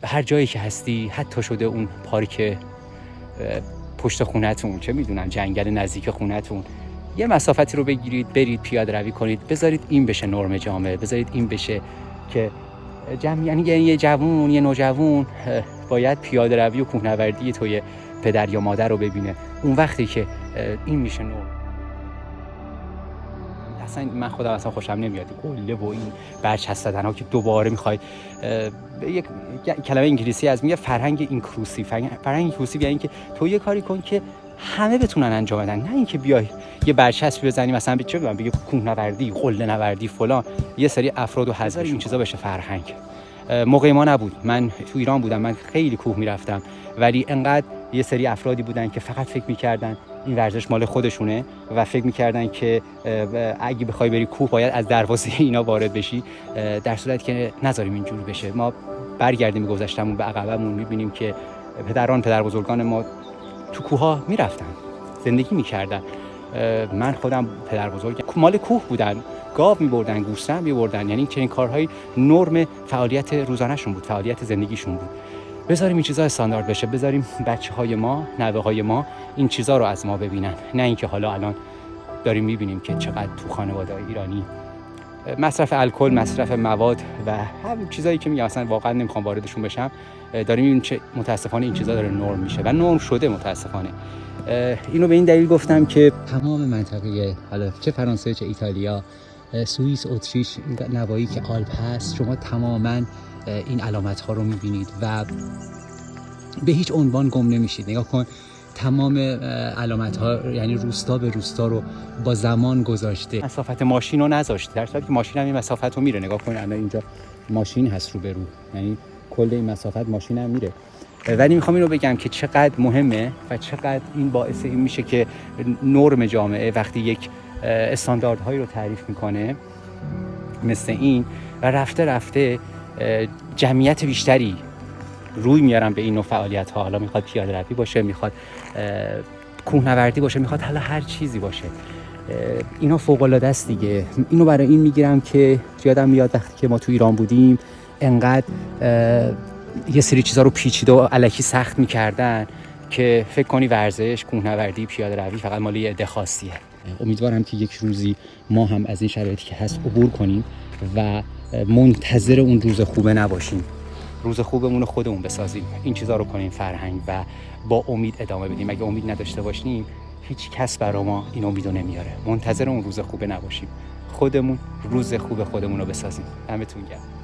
هر جایی که هستی، حتی شده اون پارک پشت خونتون، چه میدونم جنگل نزدیک خونتون، یه مسافتی رو بگیرید برید پیاده روی کنید. بذارید این بشه نرم جامعه، بذارید این بشه که یعنی یه جوون، یه نوجوون باید پیاده روی و کوهنوردی توی پدر یا مادر رو ببینه. اون وقتی که این میشه نرم. اصلا من خودم اصلا خوشم نمیاد قله و این برچسبیدن ها که دوباره میخوای یک کلمه انگلیسی از میگه فرهنگ اینکلوسیو. فرهنگ اینکلوسیو یعنی که تو یه کاری کن که همه بتونن انجام بدن، نه اینکه بیای یه برچسبی بزنی مثلا چه میدونم بگی کوهنوردی، قله نوردی فلان، یه سری افراد و حذف این چیزا بشه فرهنگ. موقع ما نبود، من تو ایران بودم، من خیلی کوه میرفتم، ولی انقدر یه سری افرادی بودن که فقط فکر میکردن این ورزش مال خودشونه و فکر میکردن که اگه بخوای بری کوه باید از دروازه اینا وارد بشی، در صورتی که نذاریم اینجوری بشه. ما برگردیم به گذشتمون، به عقبمون، میبینیم که پدر بزرگان ما تو کوه‌ها میرفتن، زندگی میکردن. من خودم پدر بزرگ مال کوه بودن، گاو میبردن، گوسفند میبردن، یعنی چنین کارهای نرم فعالیت روزانه‌شون بود، فعالیت زندگیشون بود. بذاریم این چیزا استاندارد بشه، بذاریم بچه‌های ما، نوه‌های ما این چیزا رو از ما ببینن، نه اینکه حالا الان داریم میبینیم که چقدر تو خانواده‌های ایرانی مصرف الکل، مصرف مواد و همین چیزایی که میگم اصلا واقعا نمیخوام واردشون بشم، داریم میبینیم چه متاسفانه این چیزا داره نرم میشه و نرم شده متاسفانه. اینو به این دلیل گفتم که تمام منطقه، حالا چه فرانسه چه ایتالیا، سوئیس، اتریش، نواحی که آلپ هست، شما تماما این علامت ها رو میبینید و به هیچ عنوان گم نمیشید. نگاه کن تمام علامت ها، یعنی روستا به روستا رو با زمان گذاشته، مسافت ماشین رو نذاشته، در صورتی که ماشین هم این مسافت رو میره. نگاه کن الان اینجا ماشین هست رو به رو، یعنی کل این مسافت ماشین هم میره. ولی میخوام اینو بگم که چقدر مهمه و چقدر این باعث این میشه که نرم جامعه وقتی یک استانداردهایی رو تعریف میکنه مثل این و رفته رفته جمعیت بیشتری روی میارن به این نوع فعالیت ها. حالا میخواد پیاده روی باشه، میخواد کوهنوردی باشه، میخواد حالا هر چیزی باشه، اینا فوق العاده است دیگه. اینو برای این میگیرم که یادم میاد وقتی که ما تو ایران بودیم انقدر یه سری چیزا رو پیچیده و الکی سخت میکردن که فکر کنی ورزش، کوهنوردی، پیاده روی فقط مال یه عده خاصیه. امیدوارم که یک روزی ما هم از این شرایطی که هست عبور کنیم و منتظر اون روز خوبه نباشیم، روز خوبمون رو خودمون بسازیم، این چیزا رو کنیم فرهنگ و با امید ادامه بدیم. اگه امید نداشته باشیم هیچ کس برای ما این امیدو نمیاره. منتظر اون روز خوبه نباشیم، خودمون روز خوب خودمون رو بسازیم. دمتون گرم.